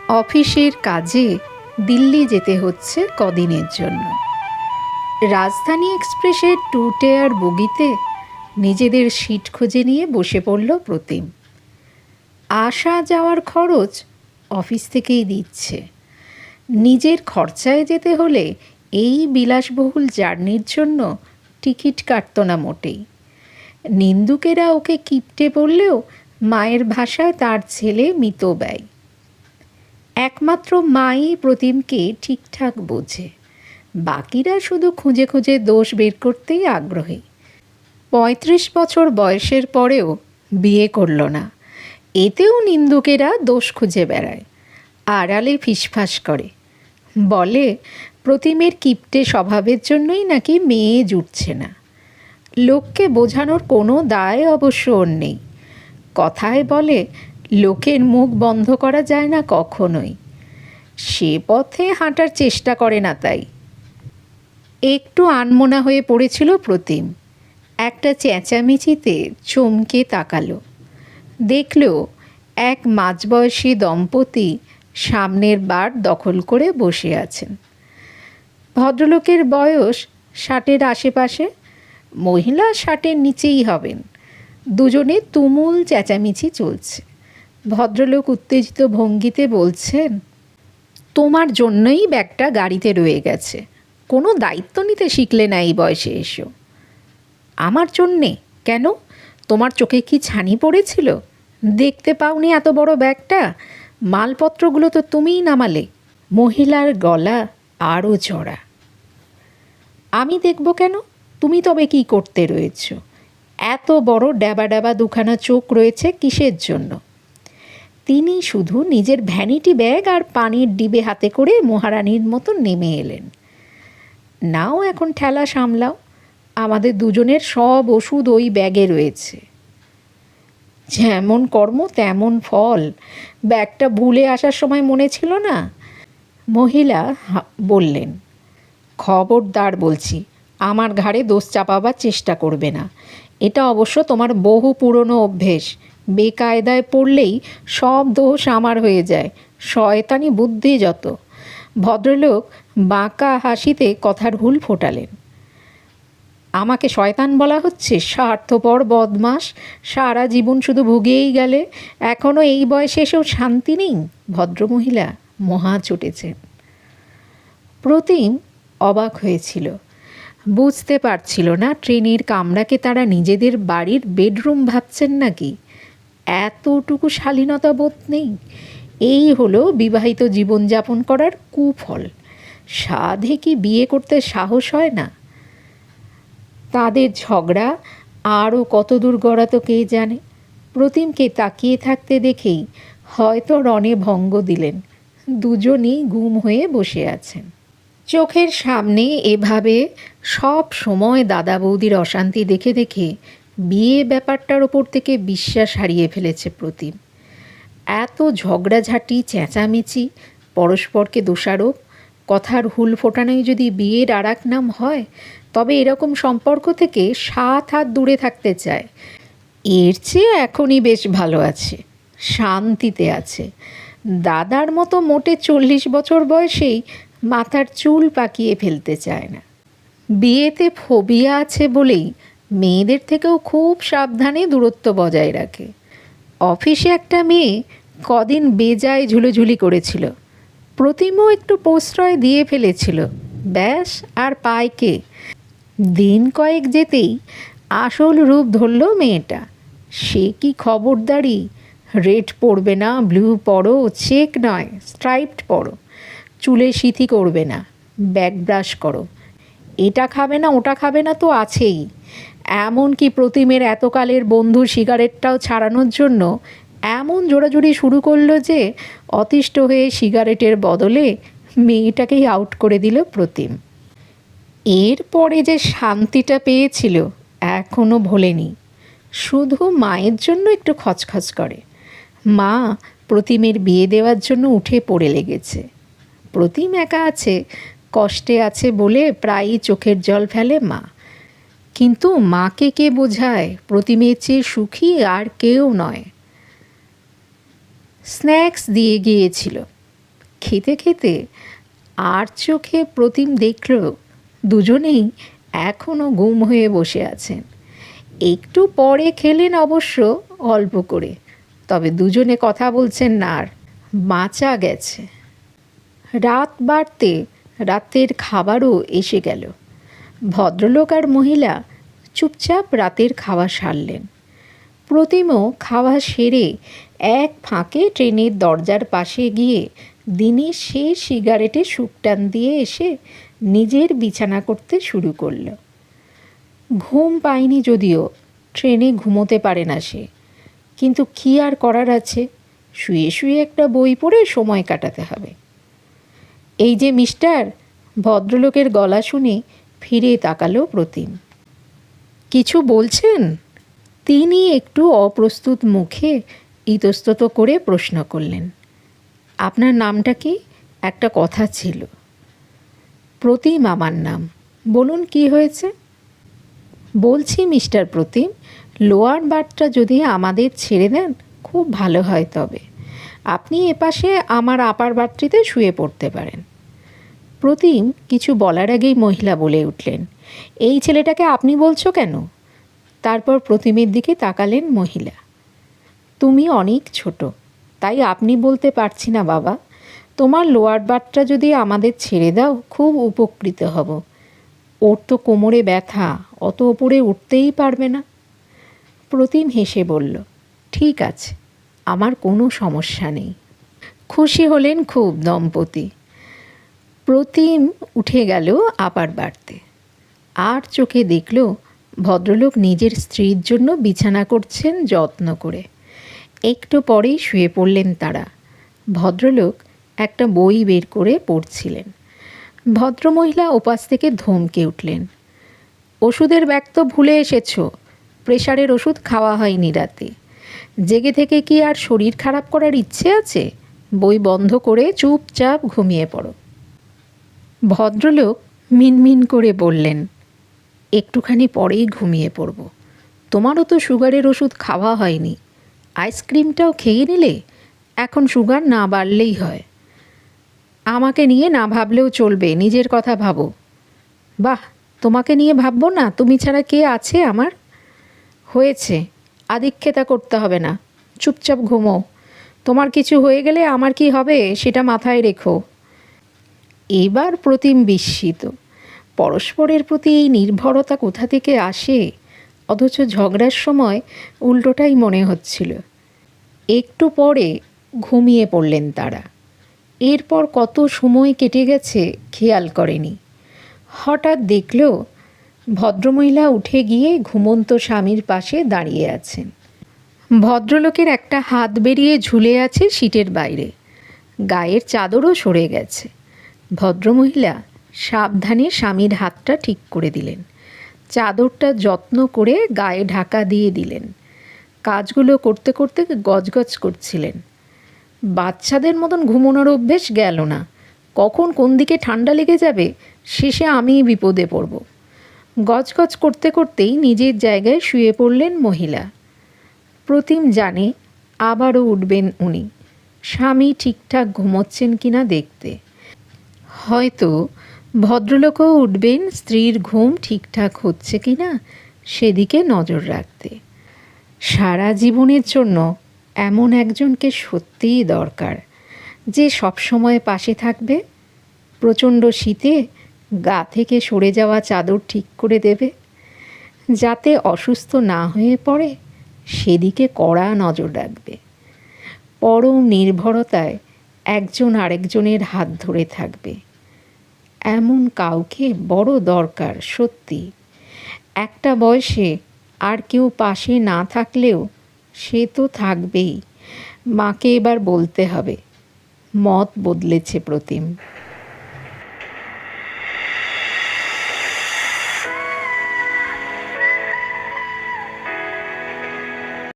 অফিসের কাজে দিল্লি যেতে হচ্ছে কদিনের জন্য। রাজধানী এক্সপ্রেসের 2 টায়ার বগিতে নিজেদের সিট খুঁজে নিয়ে বসে পড়ল প্রতিম। আসা যাওয়ার খরচ অফিস থেকেই দিচ্ছে। নিজের খরচায় যেতে হলে এই বিলাসবহুল জার্নির জন্য টিকিট কাটত না মোটেই। নিন্দুকেরা ওকে কিপটে বললেও মায়ের ভাষায় তার ছেলে মিতব্যয়। একমাত্র মাই প্রতিমকে ঠিকঠাক বোঝে, বাকিরা শুধু খুঁজে খুঁজে দোষ বের করতেই আগ্রহী। 35 বছর বয়সের পরেও বিয়ে করল না, এতেও নিন্দুকেরা দোষ খুঁজে বেড়ায়, আড়ালে ফিসফাস করে, বলে প্রতিমের কিপটে স্বভাবের জন্যই নাকি মেয়ে জুটছে না। লোককে বোঝানোর কোনো দায় অবশ্য ওর নেই। কথায় বলে লোকের মুখ বন্ধ করা যায় না কখনোই, সে পথে হাঁটার চেষ্টা করে না। তাই একটু আনমনা হয়ে পড়েছিল প্রতিম। একটা চেঁচামেচিতে চমকে তাকালো, দেখল এক মাঝবয়সী দম্পতি সামনের বার দখল করে বসে আছেন। ভদ্রলোকের বয়স 60-এর আশেপাশে, মহিলা 60-এর নিচেই হবেন। দুজনে তুমুল চেঁচামেচি চলছে। ভদ্রলোক উত্তেজিত ভঙ্গিতে বলছেন, তোমার জন্যই ব্যাগটা গাড়িতে রয়ে গেছে, কোনো দায়িত্ব নিতে শিখলে না এই বয়সে এসো। আমার জন্যে কেন? তোমার চোখে কি ছানি পড়েছিল? দেখতে পাওনি এত বড় ব্যাগটা? মালপত্রগুলো তো তুমিই নামালে। মহিলার গলা আরও চড়া। আমি দেখব কেন? তুমি তবে কি করতে রয়েছ? এত বড় ড্যাবা ড্যাবা দুখানা চোখ রয়েছে কিসের জন্য? তিনি শুধু নিজের ভ্যানিটি ব্যাগ আর পানির ডিবে হাতে করে মহারানীর মতো নেমে এলেন। নাও এখন ঠেলা সামলাও, আমাদের দুজনের সব ওষুধ ওই ব্যাগে রয়েছে। যেমন কর্ম তেমন ফল, ব্যাগটা ভুলে আসার সময় মনে ছিল না? মহিলা বললেন, খবরদার বলছি, আমার ঘাড়ে দোষ চাপাবার চেষ্টা করবে না। এটা অবশ্য তোমার বহু পুরনো অভ্যেস। বেকায়দায় পড়লেই সব দোষ আমার হয়ে যায়, শয়তানি বুদ্ধি যত। ভদ্রলোক বাঁকা হাসিতে কথার হুল ফোটালেন। আমাকে শয়তান বলা হচ্ছে? স্বার্থপর বদমাস, সারা জীবন শুধু ভুগেই গেলে, এখনও এই বয়সে এসেও শান্তি নেই। ভদ্রমহিলা মহা চটেছেন। প্রতিম অবাক হয়েছিল, বুঝতে পারছিল না ট্রেনের কামরাকে তারা নিজেদের বাড়ির বেডরুম ভাবছেন নাকি। এতটুকু শালীনতা বোধ নেই। এই হলো বিবাহিত জীবনযাপন করার কুফল। সাধে কি বিয়ে করতে সাহস হয় না? তাদের ঝগড়া আরও কত দূর গড়াতো কে জানে। প্রতিমকে তাকিয়ে থাকতে দেখেই হয়তো রণে ভঙ্গ দিলেন। দুজনেই গুম হয়ে বসে আছেন। চোখের সামনে এভাবে সব সময় দাদা বৌদির অশান্তি দেখে দেখে বিয়ে ব্যাপারটার ওপর থেকে বিশ্বাস হারিয়ে ফেলেছে প্রতিম। এত ঝগড়াঝাঁটি, চেঁচামেচি, পরস্পরকে দোষারোপ, কথার হুল ফোটানোই যদি বিয়ের আর এক নাম হয়, তবে এরকম সম্পর্ক থেকে 7 হাত দূরে থাকতে চায়। এর চেয়ে এখনই বেশ ভালো আছে, শান্তিতে আছে। দাদার মতো মোটে 40 বছর বয়সেই মাথার চুল পাকিয়ে ফেলতে চায় না। বিয়েতে ফোবিয়া আছে বলেই মেয়েদের থেকেও খুব সাবধানে দূরত্ব বজায় রাখে। অফিসে একটা মেয়ে কদিন বেজায় ঝুলোঝুলি করেছিল, প্রতিমও একটু প্রশ্রয় দিয়ে ফেলেছিল, ব্যাস আর পায় কে। দিন কয়েক যেতেই আসল রূপ ধরল মেয়েটা। সে কি খবরদারি! রেড পরবে না, ব্লু পরো, চেক নয় স্ট্রাইপড পরো, চুলে সিথি করবে না, ব্যাক ব্রাশ করো, এটা খাবে না ওটা খাবে না তো আছেই। এমনকি প্রতিমের এতকালের বন্ধু সিগারেটটাও ছাড়ানোর জন্য এমন জোড়াজুড়ি শুরু করলো যে অতিষ্ঠ হয়ে সিগারেটের বদলে মেয়েটাকেই আউট করে দিল প্রতিম। এরপরে যে শান্তিটা পেয়েছিল এখনও ভোলেনি। শুধু মায়ের জন্য একটু খচখচ করে। মা প্রতিমের বিয়ে দেওয়ার জন্য উঠে পড়ে লেগেছে। প্রতিম একা আছে, কষ্টে আছে বলে প্রায়ই চোখের জল ফেলে মা। কিন্তু মাকে কে বোঝায় প্রতিমের চেয়ে সুখী আর কেউ নয়। স্ন্যাক্স দিয়ে গিয়েছিল, খেতে খেতে আর চোখে প্রতিম দেখল দুজনেই এখনও গুম হয়ে বসে আছেন। একটু পরে খেলেন অবশ্য, অল্প করে, তবে দুজনে কথা বলছেন না আর। বাঁচা গেছে। রাত বাড়তে রাতের খাবারও এসে গেল। ভদ্রলোক আর মহিলা চুপচাপ রাতের খাওয়া সারলেন। প্রতিমও খাওয়া সেরে এক ফাঁকে ট্রেনের দরজার পাশে গিয়ে দিনের শেষ সিগারেটে সুকটান দিয়ে এসে নিজের বিছানা করতে শুরু করল। ঘুম পায়নি যদিও, ট্রেনে ঘুমোতে পারে না সে, কিন্তু কী আর করার আছে, শুয়ে শুয়ে একটা বই পড়ে সময় কাটাতে হবে। এই যে মিস্টার, ভদ্রলোকের গলা শুনে ফিরে তাকালো প্রতিম। কিছু বলছেন? তিনি একটু অপ্রস্তুত মুখে ইতস্তত করে প্রশ্ন করলেন। আপনার নামটা কি? একটা কথা ছিল। প্রতিম আমার নাম। বলুন কি হয়েছে? বলছি মিস্টার প্রতিম, লোয়ার বার্থটা যদি আমাদের ছেড়ে দেন খুব ভালো হয়। তবে আপনি এপাশে আমার আপার বার্থটিতে শুয়ে পড়তে পারেন। প্রতিম কিছু বলার আগেই মহিলা বলে উঠলেন, এই ছেলেটাকে আপনি বলছো কেন? তারপর প্রতিমের দিকে তাকালেন মহিলা। তুমি অনেক ছোট, তাই আপনি বলতে পারছি না বাবা। তোমার লোয়ার বার্থটা যদি আমাদের ছেড়ে দাও খুব উপকৃত হব। ওর তো কোমরে ব্যথা, অত ওপরে উঠতেই পারবে না। প্রতিম হেসে বলল, ঠিক আছে, আমার কোনো সমস্যা নেই। খুশি হলেন খুব দম্পতি। প্রতিম উঠে গেল আপার বাড়তে। আর চোখে দেখল ভদ্রলোক নিজের স্ত্রীর জন্য বিছানা করছেন যত্ন করে। একটু পরেই শুয়ে পড়লেন তারা। ভদ্রলোক একটা বই বের করে পড়ছিলেন। ভদ্রমহিলা ওপাশ থেকে ধমকে উঠলেন, ওষুধের ব্যাগ তো ভুলে এসেছ। প্রেশারের ওষুধ খাওয়া হয়নি রাতে। জেগে থেকে কি আর শরীর খারাপ করার ইচ্ছে আছে? বই বন্ধ করে চুপচাপ ঘুমিয়ে পড়ো। ভদ্রলোক মিনমিন করে বললেন, একটুখানি পরেই ঘুমিয়ে পড়ব। তোমারও তো সুগারের ওষুধ খাওয়া হয়নি। আইসক্রিমটাও খেয়ে নিলে, এখন সুগার না বাড়লেই হয়। আমাকে নিয়ে না ভাবলেও চলবে, নিজের কথা ভাবো। বাহ, তোমাকে নিয়ে ভাববো না? তুমি ছাড়া কে আছে আমার? হয়েছে, আদিক্ষেতা করতে হবে না, চুপচাপ ঘুমো। তোমার কিছু হয়ে গেলে আমার কি হবে সেটা মাথায় রেখো। এবার প্রতিম বিস্মিত। পরস্পরের প্রতি এই নির্ভরতা কোথা থেকে আসে? অথচ ঝগড়ার সময় উল্টোটাই মনে হচ্ছিল। একটু পরে ঘুমিয়ে পড়লেন তারা। এরপর কত সময় কেটে গেছে খেয়াল করেনি। হঠাৎ দেখল ভদ্রমহিলা উঠে গিয়ে ঘুমন্ত স্বামীর পাশে দাঁড়িয়ে আছেন। ভদ্রলোকের একটা হাত বেরিয়ে ঝুলে আছে সিটের বাইরে, গায়ের চাদরও সরে গেছে। ভদ্রমহিলা সাবধানে স্বামীর হাতটা ঠিক করে দিলেন, চাদরটা যত্ন করে গায়ে ঢাকা দিয়ে দিলেন। কাজগুলো করতে করতে গজগজ করছিলেন। বাচ্চাদের মতন ঘুমোনোর অভ্যেস গেল না। কখন কোন দিকে ঠান্ডা লেগে যাবে, শেষে আমিই বিপদে পড়ব। গজগজ করতে করতেই নিজের জায়গায় শুয়ে পড়লেন মহিলা। প্রতিম জানে আবারও উঠবেন উনি, স্বামী ঠিকঠাক ঘুমোচ্ছেন কিনা দেখতে। হয়তো ভদ্রলোকও উঠবেন স্ত্রীর ঘুম ঠিকঠাক হচ্ছে কিনা সেদিকে নজর রাখতে। সারা জীবনের জন্য এমন একজনকে সত্যিই দরকার, যে সবসময় পাশে থাকবে। প্রচণ্ড শীতে গা থেকে সরে যাওয়া চাদর ঠিক করে দেবে, যাতে অসুস্থ না হয়ে পড়ে সেদিকে কড়া নজর রাখবে। পরম নির্ভরতায় একজন আরেকজনের হাত ধরে থাকবে। এমন কাউকে বড় দরকার সত্যি। একটা বয়সে আর কেউ পাশে না থাকলেও সে তো থাকবেই। মাকে এবার বলতে হবে। মত বদলেছে প্রতিম।